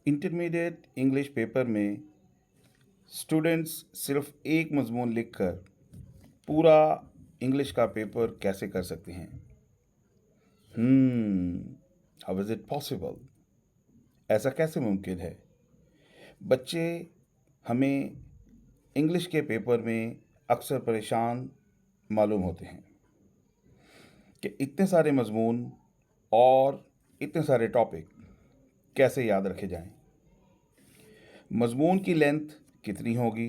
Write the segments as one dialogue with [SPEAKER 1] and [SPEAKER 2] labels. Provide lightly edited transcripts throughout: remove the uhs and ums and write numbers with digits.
[SPEAKER 1] Intermediate English paper में students सिर्फ एक मजमून लिखकर पूरा इंग्लिश का पेपर कैसे कर सकते हैं? How is it possible? ऐसा कैसे मुमकिन है? बच्चे हमें इंग्लिश के पेपर में अक्सर परेशान मालूम होते हैं कि इतने सारे मजमून और इतने सारे टॉपिक कैसे याद रखे जाएं? मजमून की लेंथ कितनी होगी?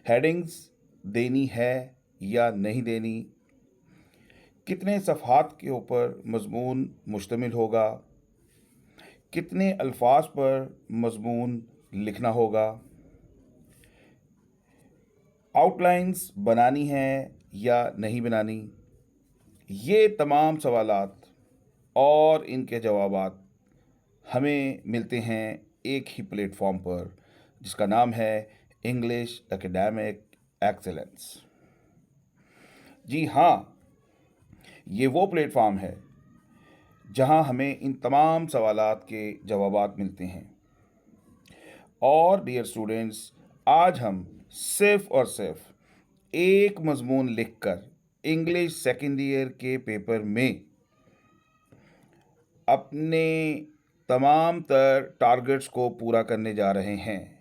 [SPEAKER 1] हेडिंग्स देनी है या नहीं देनी? कितने सफ़हात के ऊपर मजमून मुश्तमिल होगा? कितने अल्फाज पर मजमून लिखना होगा? आउटलाइंस बनानी है या नहीं बनानी? ये तमाम सवालात और इनके जवाबात हमें मिलते हैं एक ही प्लेटफॉर्म पर, जिसका नाम है इंग्लिश एकेडमिक एक्सेलेंस। जी हाँ, ये वो प्लेटफॉर्म है जहां हमें इन तमाम सवालात के जवाबात मिलते हैं। और डियर स्टूडेंट्स, आज हम सिर्फ और सिर्फ एक मजमून लिखकर इंग्लिश सेकेंड ईयर के पेपर में अपने तमाम तर टारगेट्स को पूरा करने जा रहे हैं,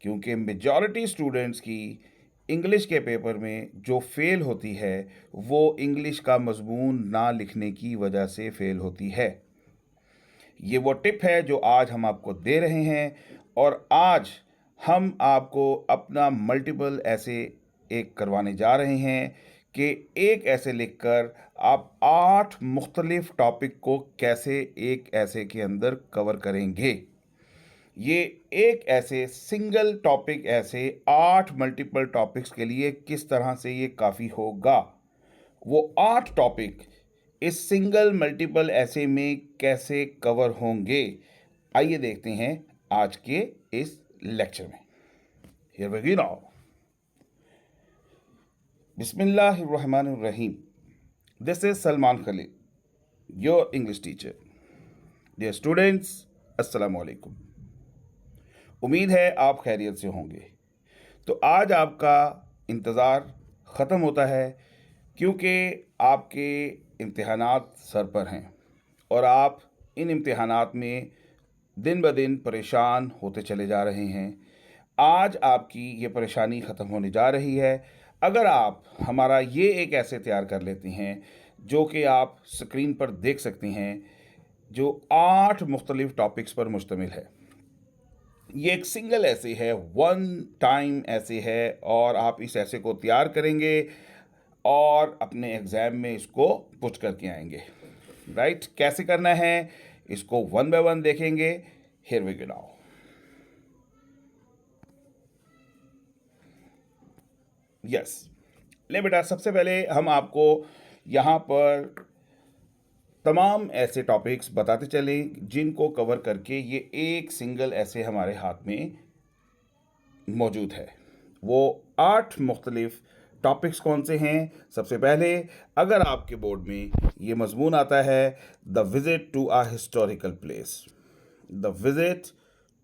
[SPEAKER 1] क्योंकि मेजॉरिटी स्टूडेंट्स की इंग्लिश के पेपर में जो फेल होती है वो इंग्लिश का मजमून ना लिखने की वजह से फेल होती है। ये वो टिप है जो आज हम आपको दे रहे हैं, और आज हम आपको अपना मल्टीपल ऐसे एक करवाने जा रहे हैं कि एक ऐसे लिखकर आप 8 मुख्तलिफ टॉपिक को कैसे एक ऐसे के अंदर कवर करेंगे। ये एक ऐसे सिंगल टॉपिक ऐसे 8 मल्टीपल टॉपिक्स के लिए किस तरह से ये काफ़ी होगा, वो 8 टॉपिक इस सिंगल मल्टीपल ऐसे में कैसे कवर होंगे, आइए देखते हैं आज के इस लेक्चर में। Here we go now. बिस्मिल्लाहिर्रहमानिर्रहीम। This is Salman Khalil, your English teacher. Dear students, अस्सलाम वालेकुम। उम्मीद है आप खैरियत से होंगे। तो आज आपका इंतज़ार ख़त्म होता है, क्योंकि आपके इम्तिहानात सर पर हैं और आप इन इम्तिहानात में दिन ब दिन परेशान होते चले जा रहे हैं। आज आपकी ये परेशानी ख़त्म होने जा रही है अगर आप हमारा ये एक ऐसे तैयार कर लेते हैं जो कि आप स्क्रीन पर देख सकते हैं, जो 8 मुख्तलिफ टॉपिक्स पर मुश्तमिल है। ये एक सिंगल ऐसे है, वन टाइम ऐसे है, और आप इस ऐसे को तैयार करेंगे और अपने एग्ज़ाम में इसको पुट करके आएंगे। राइट? कैसे करना है इसको वन बाय वन देखेंगे। Here we go now. Yes, ले बेटा, सबसे पहले हम आपको यहाँ पर तमाम ऐसे टॉपिक्स बताते चलें जिनको कवर करके ये एक सिंगल ऐसे हमारे हाथ में मौजूद है। वो 8 मुख्तलिफ टॉपिक्स कौन से हैं? सबसे पहले, अगर आपके बोर्ड में ये मजमून आता है the visit to a historical place, the visit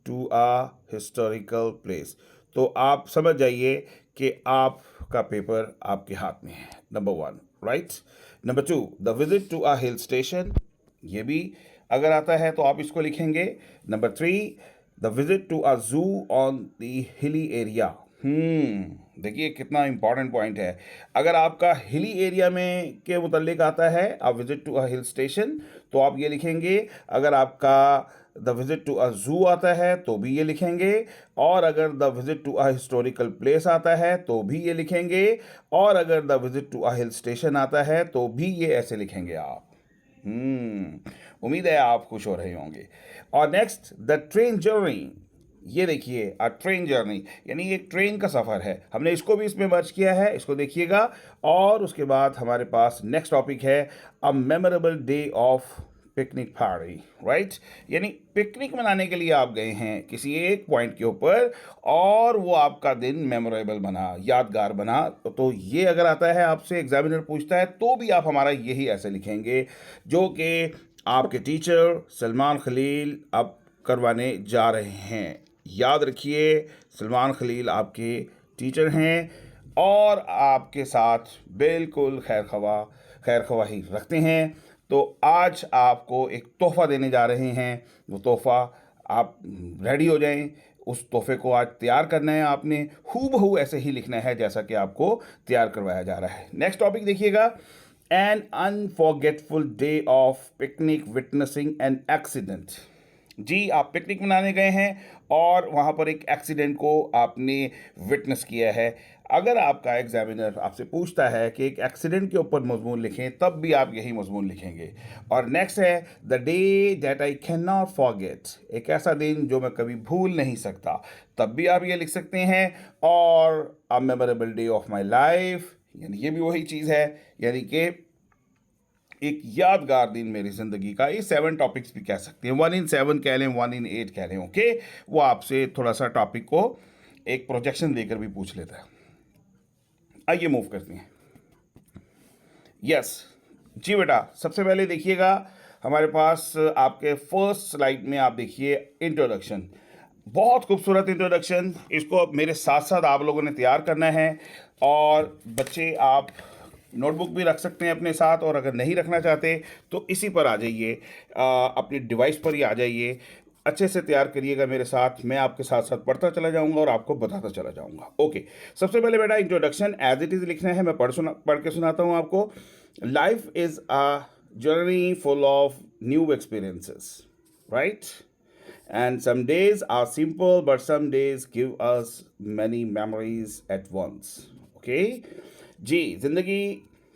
[SPEAKER 1] to a historical place, तो आप समझ जाइए कि आपका पेपर आपके हाथ में है। Number 1, right. Number 2, the visit to a hill station, ये भी अगर आता है तो आप इसको लिखेंगे। Number 3, the visit to a zoo on the hilly area. देखिए कितना इंपॉर्टेंट पॉइंट है। अगर आपका हिली एरिया में के मुतल्लिक आता है आप visit to a hill station, तो आप ये लिखेंगे। अगर आपका द विजिट टू अ जू आता है तो भी ये लिखेंगे, और अगर the visit to a historical place आता है तो भी ये लिखेंगे, और अगर the visit to a hill station आता है तो भी ये ऐसे लिखेंगे आप। उम्मीद है आप खुश हो रहे होंगे। और नेक्स्ट, द ट्रेन जर्नी। ये देखिए, अ ट्रेन जर्नी यानी एक ट्रेन का सफ़र है, हमने इसको भी इसमें मर्ज किया है, इसको देखिएगा। और उसके बाद हमारे पास नेक्स्ट टॉपिक है अ memorable day of picnic party. Right? यानी पिकनिक मनाने के लिए आप गए हैं किसी एक पॉइंट के ऊपर, और वो आपका दिन मेमोरेबल बना, यादगार बना, तो ये अगर आता है आपसे, एग्जामिनर पूछता है, तो भी आप हमारा यही ऐसे लिखेंगे, जो कि आपके टीचर सलमान खलील अब करवाने जा रहे हैं। याद रखिए, सलमान खलील आपके टीचर हैं और आपके साथ बिल्कुल खैर ख्वाही रखते हैं। तो आज आपको एक तोहफ़ा देने जा रहे हैं। वो तोहफ़ा, आप रेडी हो जाएं। उस तोहफे को आज तैयार करना है आपने, हूबहू ऐसे ही लिखना है जैसा कि आपको तैयार करवाया जा रहा है। नेक्स्ट टॉपिक देखिएगा, an unforgettable day of picnic witnessing an accident. जी, आप पिकनिक मनाने गए हैं और वहाँ पर एक एक्सीडेंट को आपने विटनेस किया है। अगर आपका एग्जामिनर आपसे पूछता है कि एक एक्सीडेंट के ऊपर मजमून लिखें, तब भी आप यही मजमून लिखेंगे। और नेक्स्ट है, the day that I can not forget, एक ऐसा दिन जो मैं कभी भूल नहीं सकता, तब भी आप ये लिख सकते हैं। और अ memorable day of my life, यानी ये भी वही चीज़ है, यानी कि एक यादगार दिन मेरी ज़िंदगी का। ये 7 टॉपिक्स भी कह सकते हैं, 1 इन 7 कह लें, 1 इन 8 कह लें। ओके, वो आपसे थोड़ा सा टॉपिक को एक प्रोजेक्शन देकर भी पूछ लेता है। आइए मूव करते हैं। यस जी बेटा, सबसे पहले देखिएगा हमारे पास आपके फर्स्ट स्लाइड में आप देखिए इंट्रोडक्शन। बहुत खूबसूरत इंट्रोडक्शन, इसको मेरे साथ साथ आप लोगों ने तैयार करना है। और बच्चे, आप नोटबुक भी रख सकते हैं अपने साथ, और अगर नहीं रखना चाहते तो इसी पर आ जाइए, अपनी डिवाइस पर ही आ जाइए। अच्छे से तैयार करिएगा मेरे साथ, मैं आपके साथ साथ पढ़ता चला जाऊंगा और आपको बताता चला जाऊंगा। ओके, सबसे पहले बेटा इंट्रोडक्शन एज इट इज़ लिखना है। मैं पढ़ के सुनाता हूँ आपको। Life is a journey full of new experiences, right? And some days are simple, but some days give us many memories at once. Okay? जी, ज़िंदगी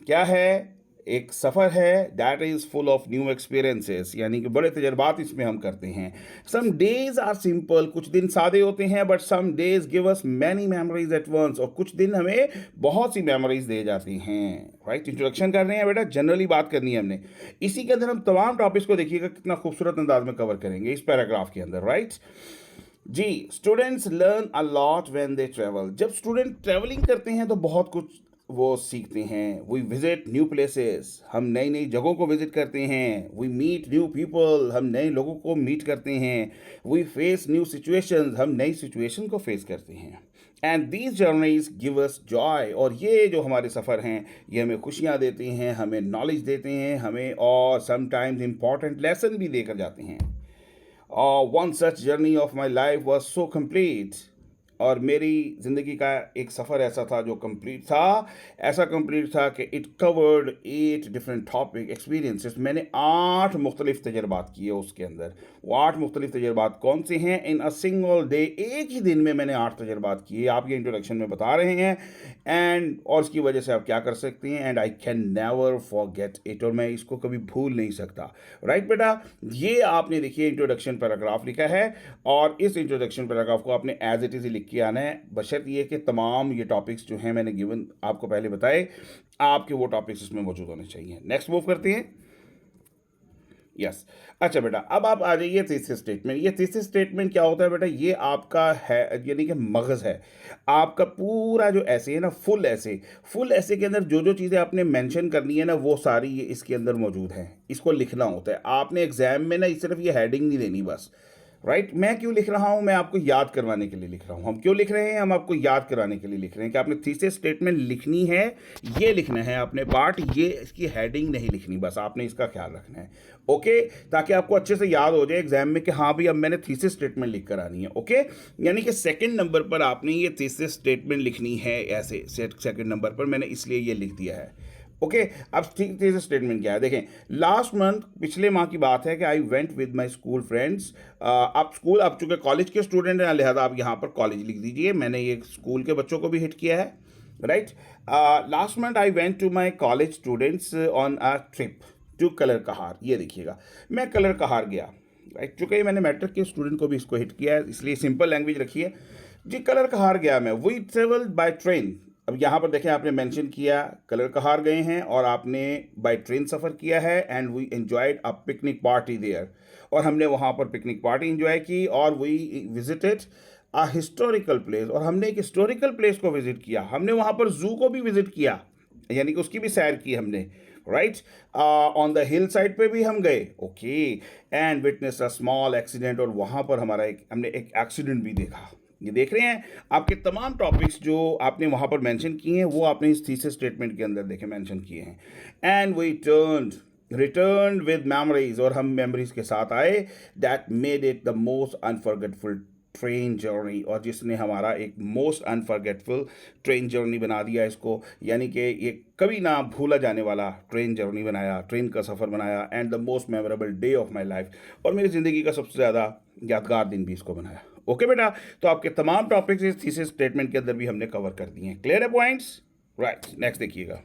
[SPEAKER 1] क्या है? एक सफ़र है, that is full of new experiences, यानी कि बड़े तजर्बात इसमें हम करते हैं। सम डेज आर सिंपल, कुछ दिन सादे होते हैं, but some days give us many memories at once, और कुछ दिन हमें बहुत सी मेमोरीज दे जाती हैं। राइट, इंट्रोडक्शन कर रहे हैं बेटा, जनरली बात करनी है हमने। इसी के अंदर हम तमाम टॉपिक्स को देखिएगा कितना खूबसूरत अंदाज में कवर करेंगे इस पैराग्राफ के अंदर। राइट जी, students learn a lot when they travel. जब स्टूडेंट ट्रैवलिंग करते हैं तो बहुत कुछ वो सीखते हैं। वी विजिट न्यू प्लेसेस, हम नई नई जगहों को विजिट करते हैं। वी मीट न्यू पीपल, हम नए लोगों को मीट करते हैं। वी फेस न्यू सिचुएशंस, हम नई सिचुएशन को फेस करते हैं। And these journeys give us Joy, और ये जो हमारे सफ़र हैं ये हमें खुशियाँ देते हैं, हमें नॉलेज देते हैं, हमें और समटाइम्स इम्पॉर्टेंट लेसन भी देकर जाते हैं। One such journey of my life was so complete, और मेरी ज़िंदगी का एक सफ़र ऐसा था जो कंप्लीट था। ऐसा कंप्लीट था कि it covered 8 different topic experiences. मैंने 8 मुख्तलिफ तजर्बात किए उसके अंदर। वो 8 मुख्तलिफ तजर्बात कौन से हैं? इन अ सिंगल डे, एक ही दिन में मैंने 8 तजर्बात किए, आप ये इंट्रोडक्शन में बता रहे हैं। एंड और इसकी वजह से आप क्या कर सकते हैं? And I can never forget it, और मैं इसको कभी भूल नहीं सकता। राइट बेटा, ये आपने देखिए इंट्रोडक्शन पैराग्राफ लिखा है, और इस इंट्रोडक्शन पैराग्राफ को आपने एज इट इज़ लिख के आना है, बशर्त ये कि तमाम ये टॉपिक्स जो हैं मैंने गिवन आपको पहले बताए, आपके वो टॉपिक्स इसमें मौजूद होने चाहिए। नेक्स्ट मूव करते हैं। यस अच्छा बेटा, अब आप आ जाइए थीसिस स्टेटमेंट। ये थीसिस स्टेटमेंट क्या होता है बेटा? ये आपका है, यानी कि मगज़ है आपका। पूरा जो ऐसे है ना, फुल ऐसे के अंदर जो जो चीज़ें आपने मेंशन करनी है ना, वो सारी ये इसके अंदर मौजूद हैं। इसको लिखना होता है आपने एग्जाम में ना, सिर्फ ये हेडिंग नहीं देनी बस। राइट, मैं क्यों लिख रहा हूँ? मैं आपको याद करवाने के लिए लिख रहा हूँ। हम क्यों लिख रहे हैं? हम आपको याद कराने के लिए लिख रहे हैं कि आपने थीसिस स्टेटमेंट लिखनी है, ये लिखना है आपने पार्ट, ये इसकी हेडिंग नहीं लिखनी, बस आपने इसका ख्याल रखना है। ओके, ताकि आपको अच्छे से याद हो जाए एग्जाम में कि हाँ भाई अब मैंने थीसिस स्टेटमेंट लिख कर आनी है। ओके, यानी कि सेकंड नंबर पर आपने ये थीसिस स्टेटमेंट लिखनी है ऐसे। सेकंड नंबर पर मैंने इसलिए ये लिख दिया है। ओके, अब ठीक से स्टेटमेंट क्या है देखें। लास्ट मंथ, पिछले माह की बात है कि I went with my school friends. आप स्कूल, आप चूँकि कॉलेज के स्टूडेंट हैं, लिहाजा आप यहाँ पर कॉलेज लिख दीजिए। मैंने ये स्कूल के बच्चों को भी हिट किया है। Right, last month I went to my college students on a trip to Kallar Kahar. ये देखिएगा, मैं कलर कहार गया। राइट, चूँकि मैंने मैट्रिक के स्टूडेंट को भी इसको हिट किया है, इसलिए सिंपल लैंग्वेज रखिए जी। कलर कहार गया मैं, वी ट्रेवल्ड बाय ट्रेन। अब यहाँ पर देखें, आपने मेंशन किया कलर कहार गए हैं और आपने बाय ट्रेन सफ़र किया है। And we enjoyed a picnic party there, और हमने वहाँ पर पिकनिक पार्टी एंजॉय की। और we visited a historical place, और हमने एक हिस्टोरिकल प्लेस को विजिट किया। हमने वहाँ पर जू को भी विजिट किया, यानी कि उसकी भी सैर की हमने। Right, on the hill side पे भी हम गए, okay, and witness a small accident, और वहाँ पर हमारा हमने एक एक्सीडेंट भी देखा। ये देख रहे हैं आपके तमाम टॉपिक्स जो आपने वहाँ पर मेंशन किए हैं वो आपने इस थीसिस स्टेटमेंट के अंदर देखे मेंशन किए हैं। And we return with memories, और हम मेमोरीज के साथ आए, that made it the most unforgettable train journey, और जिसने हमारा एक मोस्ट अनफॉरगेटफुल ट्रेन जर्नी बना दिया इसको, यानी कि ये कभी ना भूला जाने वाला ट्रेन जर्नी बनाया, ट्रेन का सफ़र बनाया, and the most memorable day of my life, और मेरी ज़िंदगी का सबसे ज़्यादा यादगार दिन भी इसको बनाया। ओके बेटा, तो आपके तमाम टॉपिक्स इस थीसिस स्टेटमेंट के अंदर भी हमने कवर कर दिए हैं। क्लियर है पॉइंट्स? राइट, नेक्स्ट देखिएगा।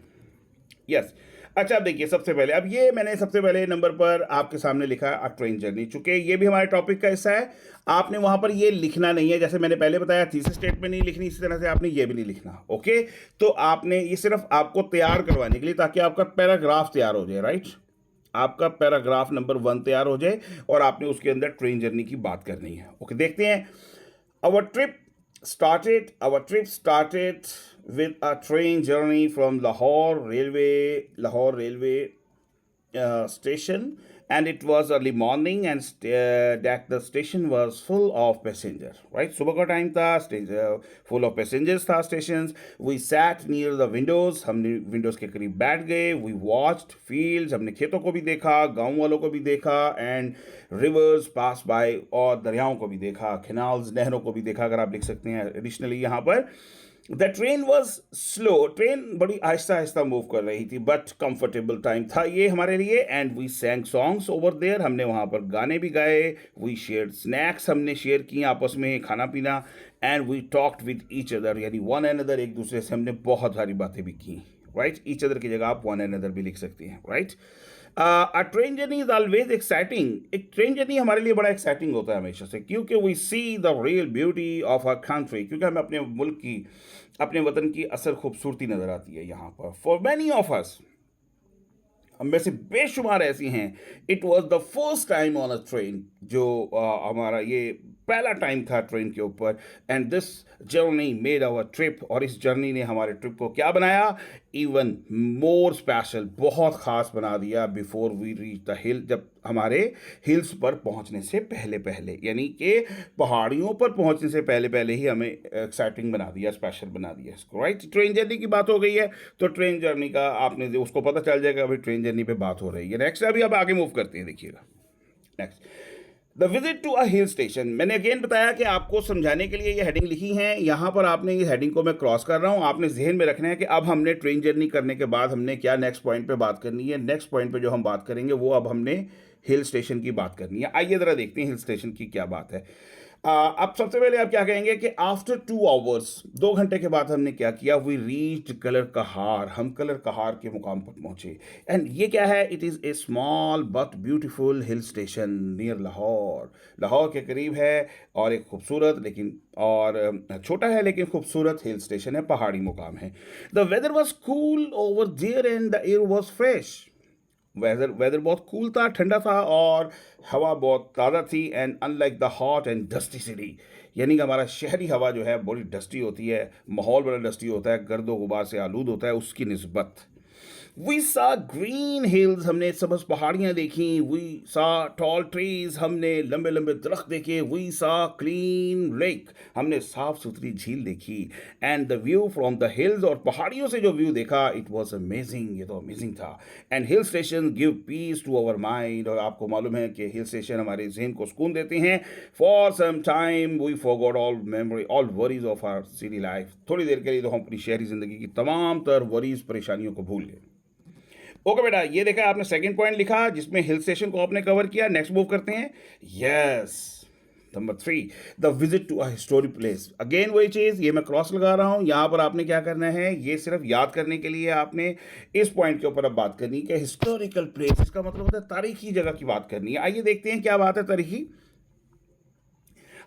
[SPEAKER 1] यस, अच्छा अब देखिए, सबसे पहले अब ये मैंने सबसे पहले नंबर पर आपके सामने लिखा है ट्रेन जर्नी, चूंकि ये भी हमारे टॉपिक का हिस्सा है, आपने वहां पर ये लिखना नहीं है, जैसे मैंने पहले बताया थीसिस स्टेटमेंट नहीं लिखनी, इसी तरह से आपने ये भी नहीं लिखना। ओके, तो आपने ये सिर्फ आपको तैयार करवाने के लिए, ताकि आपका पैराग्राफ तैयार हो जाए, राइट, आपका पैराग्राफ नंबर 1 तैयार हो जाए, और आपने उसके अंदर ट्रेन जर्नी की बात करनी है। ओके, देखते हैं। Our trip our trip started with a train journey from Lahore railway station, and it was early morning, and that the station was full of passengers. Right, सुबह का टाइम था, full of passengers था station. We sat near the windows, हमने Windows के करीब बैठ गए। We watched fields, हमने खेतों को भी देखा, गांव वालों को भी देखा, and rivers pass by, और दरियाओं को भी देखा, canals नहरों को भी देखा, अगर आप लिख सकते हैं एडिशनली यहाँ पर। The train was slow, train बड़ी आहिस्ता आहिस्ता मूव कर रही थी, बट कंफर्टेबल टाइम था ये हमारे लिए। And we sang songs over there, हमने वहाँ पर गाने भी गाए। वी शेयर स्नैक्स, हमने शेयर किए आपस में खाना पीना। And we talked with each other, यानी वन एंड अदर, एक दूसरे से हमने बहुत सारी बातें भी की। राइट, ईच अदर की जगह आप वन एंड अदर भी लिख सकते हैं। Right, a train journey is always exciting, एक ट्रेन जर्नी हमारे लिए बड़ा एक्साइटिंग होता है हमेशा से, क्योंकि we see the real beauty of our country, क्योंकि हमें अपने मुल्क की, अपने वतन की असल खूबसूरती नज़र आती है यहाँ पर। फॉर मैनी ऑफ अस, हम में से बेशुमार ऐसी हैं, it was the first time on a train, जो हमारा ये पहला टाइम था ट्रेन के ऊपर। And this journey made our trip, और इस जर्नी ने हमारे ट्रिप को क्या बनाया, इवन मोर स्पेशल, बहुत ख़ास बना दिया। Before we reach the hill, जब हमारे हिल्स पर पहुंचने से पहले पहले, यानी कि पहाड़ियों पर पहुंचने से पहले पहले ही हमें एक्साइटिंग बना दिया, स्पेशल बना दिया इसको। राइट, ट्रेन जर्नी की बात हो गई है, तो ट्रेन जर्नी का आपने उसको पता चल जाएगा अभी ट्रेन जर्नी पे बात हो रही है। नेक्स्ट अभी अब आगे मूव करते हैं, देखिएगा। Next, the visit to a hill station, मैंने अगेन बताया कि आपको समझाने के लिए ये हेडिंग लिखी है, यहाँ पर आपने ये हेडिंग को मैं क्रॉस कर रहा हूँ, आपने जहन में रखना है कि अब हमने ट्रेन जर्नी करने के बाद हमने क्या नेक्स्ट पॉइंट पे बात करनी है। नेक्स्ट पॉइंट पे जो हम बात करेंगे वो अब हमने हिल स्टेशन की बात करनी है। आइए ज़रा देखते हैं हिल स्टेशन की क्या बात है। अब सबसे पहले आप क्या कहेंगे कि आफ्टर 2 आवर्स, 2 घंटे के बाद हमने क्या किया, वी रीच्ड कलर कहार, हम कलर कहार के मुकाम पर पहुंचे। एंड ये क्या है, it is a small but beautiful hill station near Lahore, Lahore के करीब है, और एक खूबसूरत लेकिन और छोटा है लेकिन खूबसूरत हिल स्टेशन है, पहाड़ी मुकाम है। The weather was cool over there and the air was fresh, weather बहुत कूल था, ठंडा था, और हवा बहुत ताज़ा थी। And unlike the hot and dusty city, यानी कि हमारा शहरी हवा जो है बड़ी डस्टी होती है, माहौल बड़ा डस्टी होता है, गर्दो गुबार से आलूद होता है, उसकी निस्बत। वी सा ग्रीन हिल्स, हमने सबज पहाड़ियाँ देखी। वी सा टॉल ट्रीज, हमने लंबे लंबे दरख्त देखे। वी सा क्लीन लेक, हमने साफ सुथरी झील देखी। And the view from the hills, और पहाड़ियों से जो व्यू देखा, इट वॉज अमेजिंग, ये तो अमेजिंग था। And hill station give peace to our mind, और आपको मालूम है कि हिल स्टेशन हमारे जहन को सुकून देते हैं। For some time we forgot all memory all worries of our city life, थोड़ी देर के लिए तो हम अपनी शहरी ज़िंदगी की तमाम तर वरीज परेशानियों को भूल गए। ओके बेटा, ये देखा आपने सेकंड पॉइंट लिखा जिसमें हिल स्टेशन को आपने कवर किया। नेक्स्ट मूव करते हैं। Yes, number 3, the visit to a historic place. Again वही चीज़, ये मैं क्रॉस लगा रहा हूँ, यहाँ पर आपने क्या करना है, ये सिर्फ याद करने के लिए आपने इस पॉइंट के ऊपर अब बात करनी है कि हिस्टोरिकल प्लेस, इसका मतलब होता है तारीखी जगह की बात करनी है। आइए देखते हैं क्या बात है तारीखी।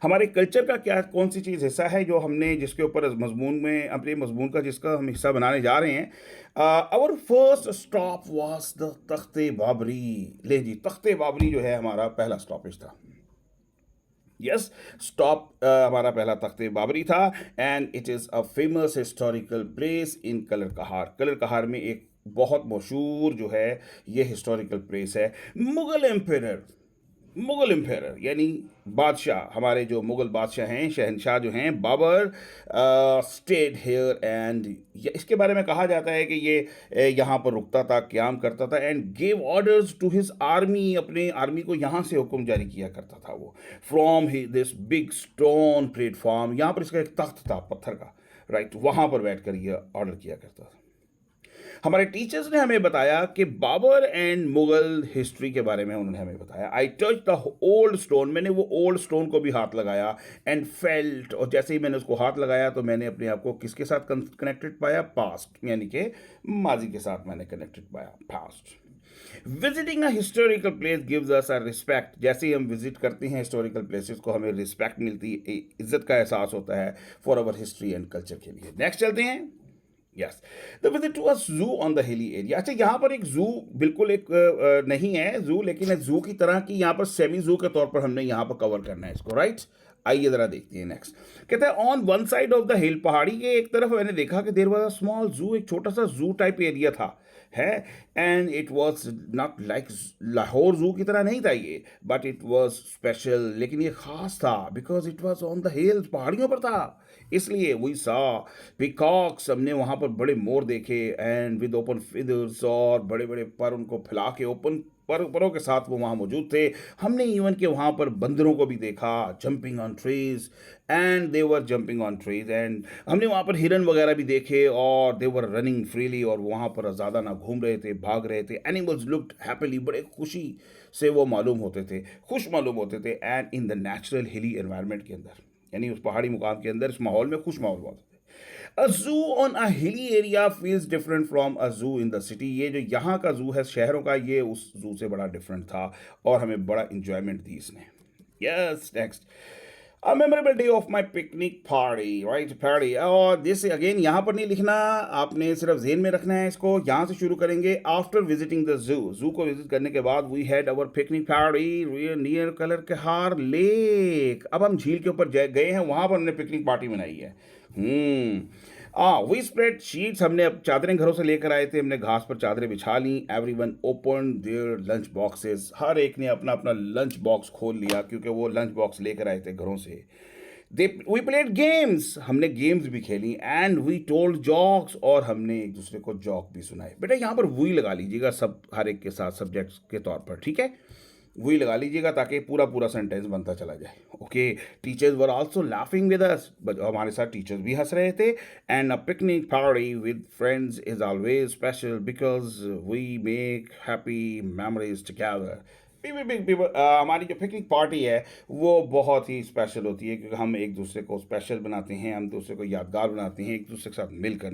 [SPEAKER 1] हमारे कल्चर का क्या, कौन सी चीज़ हिस्सा है जो हमने, जिसके ऊपर मजमून में, अपने मजमून का जिसका हम हिस्सा बनाने जा रहे हैं। Our first stop was the Takhte Babri. ले जी, तख्ते बाबरी जो है हमारा पहला स्टॉपेज था। यस, स्टॉप हमारा पहला तख्ते बाबरी था। And it is a famous historical place in Kallar Kahar. Kallar Kahar में एक बहुत मशहूर जो है ये हिस्टोरिकल प्लेस है। मुगल एम्पायर यानी बादशाह, हमारे जो मुगल बादशाह हैं, शहनशाह जो हैं, बाबर स्टेड हेयर एंड इसके बारे में कहा जाता है कि ये यहाँ पर रुकता था, क़याम करता था and gave orders to his army, अपने आर्मी को यहाँ से हुक्म जारी किया करता था वो। From this big stone platform, यहाँ पर इसका एक तख्त था पत्थर का, राइट, वहाँ पर बैठ कर ये ऑर्डर किया करता था। हमारे टीचर्स ने हमें बताया कि बाबर एंड मुगल हिस्ट्री के बारे में उन्होंने हमें बताया। I touch the old stone, मैंने वो ओल्ड स्टोन को भी हाथ लगाया एंड फेल्ट, और जैसे ही मैंने उसको हाथ लगाया तो मैंने अपने आप को किसके साथ कनेक्टेड पाया? पास्ट, यानी कि माजी के साथ मैंने कनेक्टेड पाया, पास्ट। विजिटिंग अ हिस्टोरिकल प्लेस गिव्स अस अ रिस्पेक्ट, जैसे ही हम विजिट करते हैं हिस्टोरिकल प्लेसेस को हमें रिस्पेक्ट मिलती है, इज्जत का एहसास होता है for our history and culture के लिए। नेक्स्ट चलते हैं। Yes, the visit to a zoo on the hilly area. अच्छा, यहाँ पर एक जू बिल्कुल एक नहीं है जू, लेकिन एक जू की तरह की यहाँ पर सेमी जू के तौर पर हमने यहाँ पर कवर करना है इसको, राइट। आइए जरा देखते हैं नेक्स्ट। कहते हैं on one side of the हिल, पहाड़ी के एक तरफ मैंने देखा कि देयर वाज अ स्मॉल जू, एक छोटा सा जू टाइप एरिया था है, and it was not like Lahore जू की तरह नहीं था ये, बट इट वाज स्पेशल, लेकिन ये खास था because it was on the hills, पहाड़ियों पर था, इसलिए वी सा पिकॉक्स, हमने वहाँ पर बड़े मोर देखे एंड विद ओपन फिदर्स, और बड़े बड़े पर उनको फैला के ओपन परों के साथ वो वहाँ मौजूद थे। हमने इवन के वहाँ पर बंदरों को भी देखा, jumping on trees, and they were jumping on trees, and हमने वहाँ पर हिरन वगैरह भी देखे और दे वर रनिंग फ्रीली, और वहाँ पर ज़्यादा ना घूम रहे थे, भाग रहे थे। एनिमल्स लुक्ड हैप्पीली, बड़े खुशी से वो मालूम होते थे, खुश मालूम होते थे, एंड इन द नेचुरल हिली एनवायरनमेंट के अंदर, यानी उस पहाड़ी मुकाम के अंदर, इस माहौल में खुश माहौल होता है। अ zoo on a hilly area feels different from a जू इन द सिटी, ये जो यहाँ का जू है शहरों का, ये उस जू से बड़ा डिफरेंट था और हमें बड़ा इंजॉयमेंट दी इसने। Yes, next, a memorable day of my picnic party, right, party. और दिस अगेन यहाँ पर नहीं लिखना, आपने सिर्फ जेन में रखना है इसको। यहाँ से शुरू करेंगे। आफ्टर विजिटिंग द जू, जू को विजिट करने के बाद we had our picnic party near Kallar Kahar lake, अब हम झील के ऊपर गए हैं, वहाँ पर हमने पिकनिक पार्टी मनाई है। वी स्प्रेड शीट्स, हमने अब चादरें घरों से लेकर आए थे, हमने घास पर चादरें बिछा ली। Everyone open their lunch boxes, हर एक ने अपना अपना लंच बॉक्स खोल लिया क्योंकि वो लंच बॉक्स लेकर आए थे घरों से। वी प्लेड गेम्स, हमने गेम्स भी खेली, एंड वी टोल्ड जॉक्स, और हमने एक दूसरे को जॉक भी सुनाए। बेटा यहाँ पर वी लगा लीजिएगा सब, हर एक के साथ सब्जेक्ट्स के तौर पर, ठीक है, वही लगा लीजिएगा ताकि पूरा पूरा सेंटेंस बनता चला जाए। Okay, teachers were also laughing with us, हमारे साथ टीचर्स भी हंस रहे थे। And a picnic party with friends is always special because we make happy memories together. हमारी जो पिकनिक पार्टी है वो बहुत ही स्पेशल होती है क्योंकि हम एक दूसरे को स्पेशल बनाते हैं, हम दूसरे को यादगार बनाते हैं एक दूसरे के साथ मिलकर।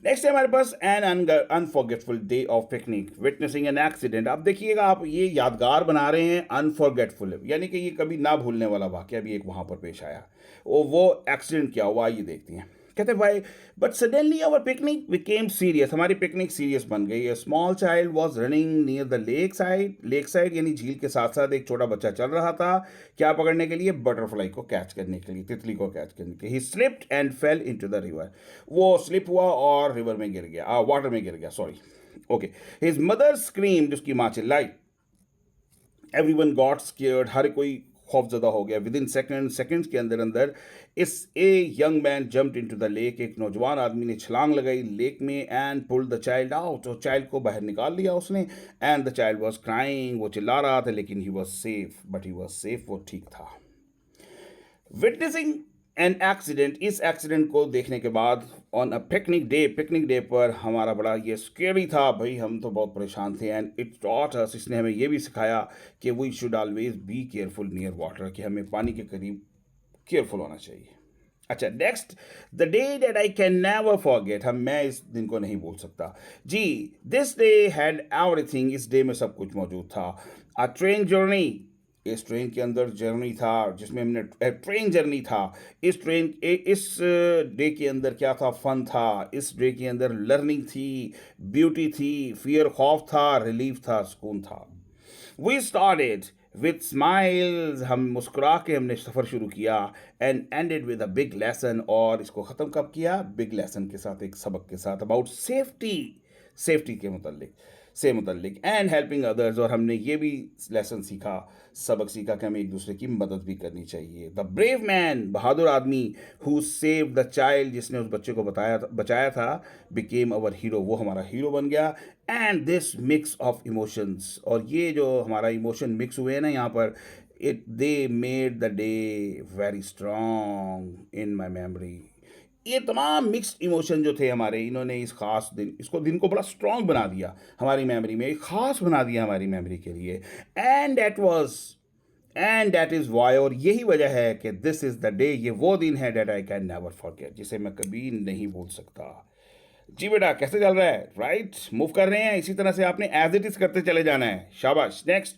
[SPEAKER 1] नेक्स्ट है हमारे पास an unforgettable day of picnic witnessing an accident. आप देखिएगा, आप ये यादगार बना रहे हैं, अनफॉरगेटफुल, यानी कि ये कभी ना भूलने वाला वाकया भी एक वहाँ पर पेश आया। वो एक्सीडेंट क्या हुआ ये देखते हैं। कहते भाई, but suddenly our picnic became serious, हमारी पिकनिक सीरियस बन गई। A small child was running near the lake side यानी झील के साथ साथ एक छोटा बच्चा चल रहा था, क्या पकड़ने के लिए? बटरफ्लाई को कैच करने के लिए, तितली को कैच करने के लिए। ही slipped and fail into the river, वो स्लिप हुआ और रिवर में गिर गया, वाटर में गिर गया, sorry. Okay, his mother screamed, उसकी माँ चिल्लाई। एवरीवन गॉट स्केयर्ड, हर कोई खौफजदा हो गया। विद इन सेकेंड्स के अंदर अंदर इस a young man jumped into the lake, एक नौजवान आदमी ने छलांग लगाई लेक में, and pulled the child out, और चाइल्ड को बाहर निकाल लिया उसने। And the child was crying, वो चिल्ला रहा था, लेकिन he was safe, but he was safe, वो ठीक था। विटनेसिंग एन एक्सीडेंट, इस एक्सीडेंट को देखने के बाद ऑन अ पिकनिक डे पर हमारा बड़ा ये स्केरी था भाई, हम तो बहुत परेशान थे। एंड इट टॉट अस, इसने हमें ये भी सिखाया कि we should always be careful near water, कि हमें पानी के करीब केयरफुल होना चाहिए। अच्छा, next, the day that I can never forget, मैं इस दिन को नहीं भूल सकता जी। दिस डे हैड एवरीथिंग, इस डे में सब कुछ मौजूद था। अ ट्रेन जर्नी, इस ट्रेन के अंदर जर्नी था जिसमें हमने ट्रेन जर्नी था। इस डे के अंदर क्या था? फन था। इस डे के अंदर लर्निंग थी, ब्यूटी थी, फियर खौफ था, रिलीफ था, सुकून था। वी स्टार्टेड विथ स्माइल्स, हम मुस्कुरा के हमने सफ़र शुरू किया, and ended with a big lesson, और इसको ख़त्म कब किया? बिग लेसन के साथ, एक सबक के साथ, अबाउट सेफ्टी, सेफ्टी के मुतल्लिक, से मुतल्लिक, एंड हेल्पिंग अदर्स। और हमने ये भी लेसन सीखा, सबक सीखा कि हमें एक दूसरे की मदद भी करनी चाहिए। द ब्रेव मैन, बहादुर आदमी, हु सेव द चाइल्ड, जिसने उस बच्चे को बचाया था, बिकेम अवर हीरो, वो हमारा हीरो बन गया। And this mix of emotions, और ये जो हमारा इमोशन मिक्स हुए हैं ना यहाँ पर, it they made the day very strong in my memory. ये तमाम मिक्स्ड इमोशन जो थे हमारे, इन्होंने इस खास दिन को बड़ा स्ट्रॉन्ग बना दिया हमारी मेमोरी में, एक खास बना दिया हमारी मेमोरी के लिए। एंड दैट इज़ वाई, और यही वजह है कि दिस इज़ द डे, ये वो दिन है, that I can never forget, जिसे मैं कभी नहीं भूल सकता। जी बेटा, कैसे चल रहा है? राइट, मूव कर रहे हैं, इसी तरह से आपने एज इट इज करते चले जाना है। शाबाश। नेक्स्ट,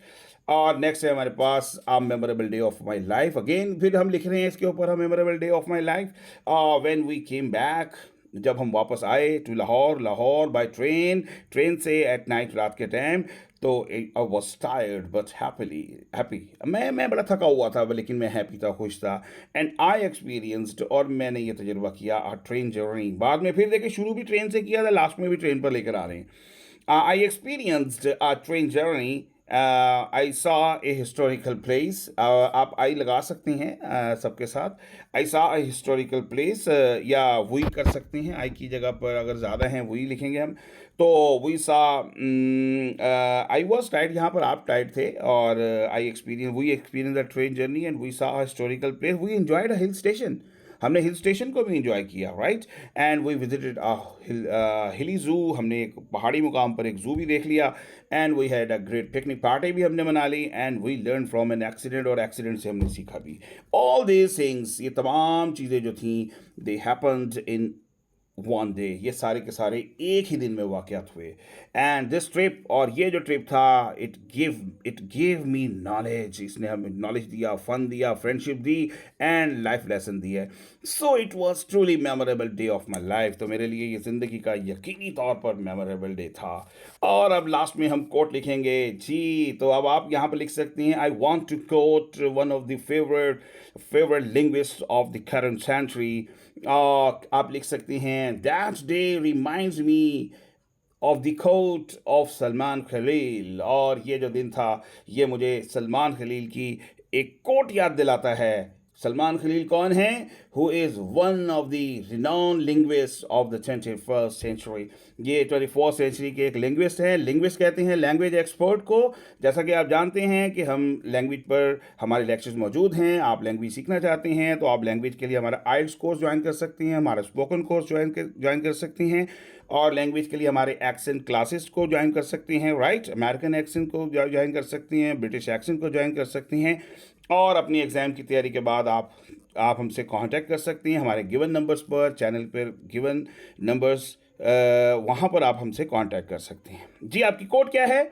[SPEAKER 1] और नेक्स्ट है हमारे पास a memorable day of my life. Again फिर हम लिख रहे हैं इसके ऊपर, memorable day of my life, when we came back, जब हम वापस आए to Lahore by train, train से एट नाइट, रात के टाइम। तो I was tired but happy, मैं बड़ा थका हुआ था, लेकिन मैं हैप्पी था, खुश था। एंड आई एक्सपीरियंस्ड, और मैंने ये तजुर्बा किया, आ ट्रेन जर्नी। बाद में फिर देखिए, शुरू भी ट्रेन से किया था, लास्ट में भी ट्रेन पर लेकर आ रहे हैं। I experienced a train journey. I saw a historical place. आप आई लगा सकते हैं सबके साथ। I saw a historical place, या वही कर सकते हैं, आई की जगह पर अगर ज़्यादा हैं वही लिखेंगे हम। तो we saw, I was tired, यहाँ पर आप टाइट थे, और we experienced a train journey and we saw a historical place. We enjoyed a hill station. हमने हिल स्टेशन को भी इंजॉय किया, राइट। एंड वी विजिटेड हिली ज़ू, हमने एक पहाड़ी मुकाम पर एक ज़ू भी देख लिया। And we had a great picnic party भी हमने मना ली। And we learn from an accident, और एक्सीडेंट से हमने सीखा भी। ऑल दीज थिंग्स, ये तमाम चीज़ें जो थी, दे हैपेंड इन वन डे, ये सारे के सारे एक ही दिन में वाक़यात हुए। एंड दिस ट्रिप, और ये जो ट्रिप था, इट गिव मी नॉलेज, इसने हमें नॉलेज दिया, फ़न दिया, फ्रेंडशिप दी, एंड लाइफ लेसन दी है। So it was truly memorable day of my life. तो मेरे लिए ये ज़िंदगी का यकीनी तौर पर मेमोरेबल डे था। और अब लास्ट में हम कोट लिखेंगे जी। तो अब आप यहाँ पर लिख सकती हैं, I want to quote one of the favourite linguist of the current century. आप लिख सकती हैं, that day reminds me of the quote of Salman Khalil. और ये जो दिन था, ये मुझे सलमान खलील की एक कोट याद दिलाता है। सलमान खलील कौन है? Who is one of the renowned linguist of the 21st century. ये 24th सेंचुरी के एक लिंग्विस्ट हैं। लिंग्विस्ट कहते हैं लैंग्वेज एक्सपर्ट को। जैसा कि आप जानते हैं कि हम लैंग्वेज पर हमारे लेक्चर्स मौजूद हैं। आप लैंग्वेज सीखना चाहते हैं तो आप लैंग्वेज के लिए हमारा आइल्स कोर्स ज्वाइन कर सकती हैं, हमारा स्पोकन कोर्स ज्वाइन कर सकती हैं, और लैंग्वेज के लिए हमारे एक्सेंट क्लासेस को ज्वाइन कर सकती हैं, राइट। अमेरिकन एक्सेंट को ज्वाइन कर सकती हैं, ब्रिटिश एक्सेंट को ज्वाइन कर सकती हैं। और अपनी एग्ज़ाम की तैयारी के बाद आप हमसे कांटेक्ट कर सकती हैं हमारे गिवन नंबर्स पर, चैनल पर गिवन नंबर्स, वहाँ पर आप हमसे कांटेक्ट कर सकते हैं। जी, आपकी कोड क्या है?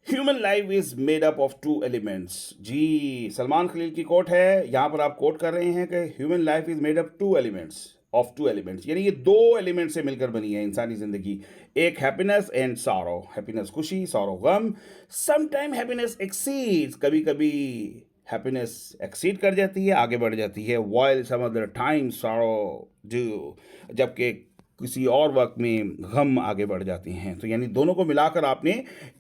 [SPEAKER 1] Human life is made up of two elements. जी, सलमान खलील की कोट है। यहाँ पर आप कोट कर रहे हैं कि human life is made up two elements, यानी ये दो एलिमेंट से मिलकर बनी है इंसानी ज़िंदगी। एक हैप्पीनेस एंड सॉरो, हैप्पीनेस खुशी, सॉरो गम। समटाइम हैप्पीनेस एक्सीड्स, कभी कभी हैप्पीनेस एक्सीड कर जाती है, आगे बढ़ जाती है, while some other time sorrow do, जबकि किसी और वक्त में गम आगे बढ़ जाती हैं। तो यानी दोनों को मिलाकर आपने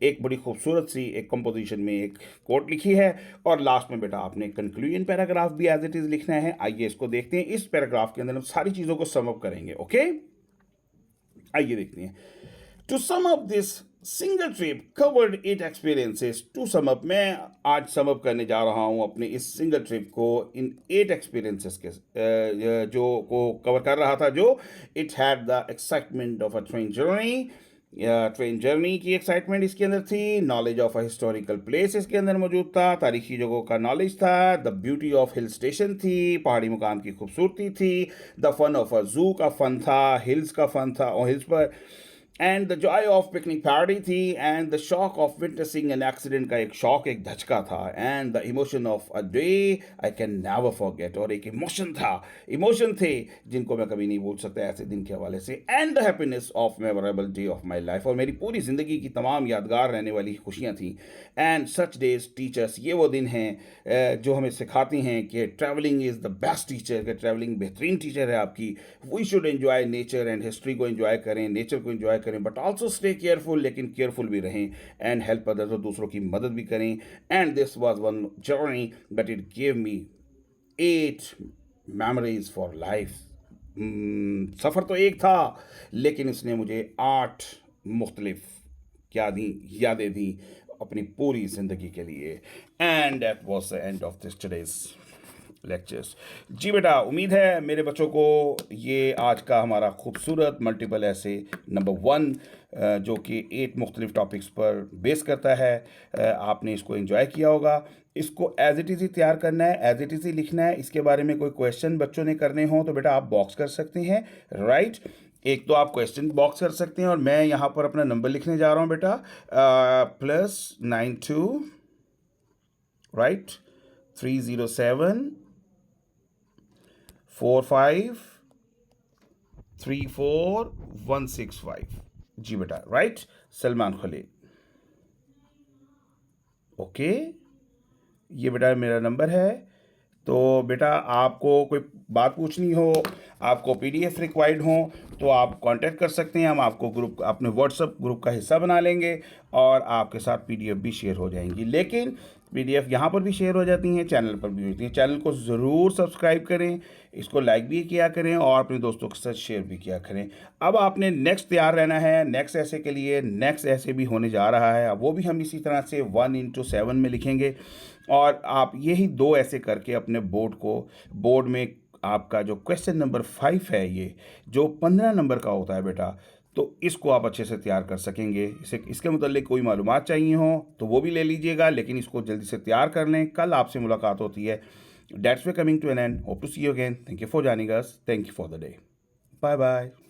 [SPEAKER 1] एक बड़ी खूबसूरत सी एक कंपोजिशन में एक कोट लिखी है। और लास्ट में बेटा आपने कंक्लूजन पैराग्राफ भी एज इट इज़ लिखना है। आइए इसको देखते हैं। इस पैराग्राफ के अंदर हम सारी चीज़ों को सम अप करेंगे। ओके, आइए देखते हैं। To sum up this single trip covered 8 experiences. To sum up, मैं आज सम अप करने जा रहा हूँ अपने इस सिंगल ट्रिप को इन 8 एक्सपीरियंसेस के जो को कवर कर रहा था, जो it had the excitement of a train journey की एक्साइटमेंट इसके अंदर थी। Knowledge of a historical place इसके अंदर मौजूद था, तारीखी जगहों का नॉलेज था। The beauty of hill station थी, पहाड़ी मुकाम की खूबसूरती थी। द फन ऑफ अ जू का फन था, हिल्स का फन था, और हिल्स पर and the joy of picnic party थी, and the shock of witnessing an accident का एक शॉक, एक धचका था, and the emotion of a day I can never forget, और एक इमोशन था, इमोशन थे जिनको मैं कभी नहीं भूल सकता ऐसे दिन के हवाले से, and the happiness of memorable day of my life, और मेरी पूरी ज़िंदगी की तमाम यादगार रहने वाली खुशियाँ थी। एंड सच डेज टीचर्स, ये वो दिन हैं जो हमें सिखाती हैं कि travelling is the best teacher, कि ट्रैवलिंग बेहतरीन टीचर है आपकी। We should enjoy nature and history को एंजॉय करें, नेचर को एंजॉय करें, बट ऑल्सो स्टे केयरफुल, लेकिन केयरफुल भी रहें, एंड हेल्प अदर्स, और दूसरों की मदद भी करें। And this was one journey but it gave me 8 memories for life. सफ़र तो एक था, लेकिन इसने मुझे 8 मुख्तलिफ क्या दी, यादें दी अपनी पूरी ज़िंदगी के लिए। And that was the end of this today's lectures. जी बेटा, उम्मीद है मेरे बच्चों को ये आज का हमारा खूबसूरत मल्टीपल ऐसे नंबर 1 जो कि 8 मुख्तलिफ टॉपिक्स पर बेस करता है, आपने इसको एंजॉय किया होगा। इसको एज इट इज़ ही तैयार करना है, एज इट इज़ ही लिखना है। इसके बारे में कोई क्वेश्चन बच्चों ने करने हों तो बेटा आप बॉक्स कर सकते हैं, राइट। एक तो आप क्वेश्चन बॉक्स कर सकते हैं, और मैं यहाँ पर अपना नंबर लिखने जा रहा हूँ बेटा, +92 राइट 307 4534 165। जी बेटा, राइट, सलमान खलील। ओके, ये बेटा मेरा नंबर है। तो बेटा आपको कोई बात पूछनी हो, आपको पीडीएफ रिक्वायर्ड हो, तो आप कांटेक्ट कर सकते हैं। हम आपको ग्रुप, अपने व्हाट्सएप ग्रुप का हिस्सा बना लेंगे, और आपके साथ पीडीएफ भी शेयर हो जाएंगी। लेकिन पीडीएफ यहाँ पर भी शेयर हो जाती हैं, चैनल पर भी होती हैं। चैनल को ज़रूर सब्सक्राइब करें, इसको लाइक भी किया करें, और अपने दोस्तों के साथ शेयर भी किया करें। अब आपने नेक्स्ट तैयार रहना है नेक्स्ट ऐसे के लिए। नेक्स्ट ऐसे भी होने जा रहा है, वो भी हम इसी तरह से 1x7 में लिखेंगे, और आप यही 2 ऐसे करके अपने बोर्ड में आपका जो क्वेश्चन नंबर 5 है, ये जो 15 नंबर का होता है बेटा, तो इसको आप अच्छे से तैयार कर सकेंगे। इसके मुतालिक कोई मालूमात चाहिए हो तो वो भी ले लीजिएगा, लेकिन इसको जल्दी से तैयार कर लें। कल आपसे मुलाकात होती है। That's way coming to an end, hope to see you again. Thank you for joining us, thank you for the day, bye bye.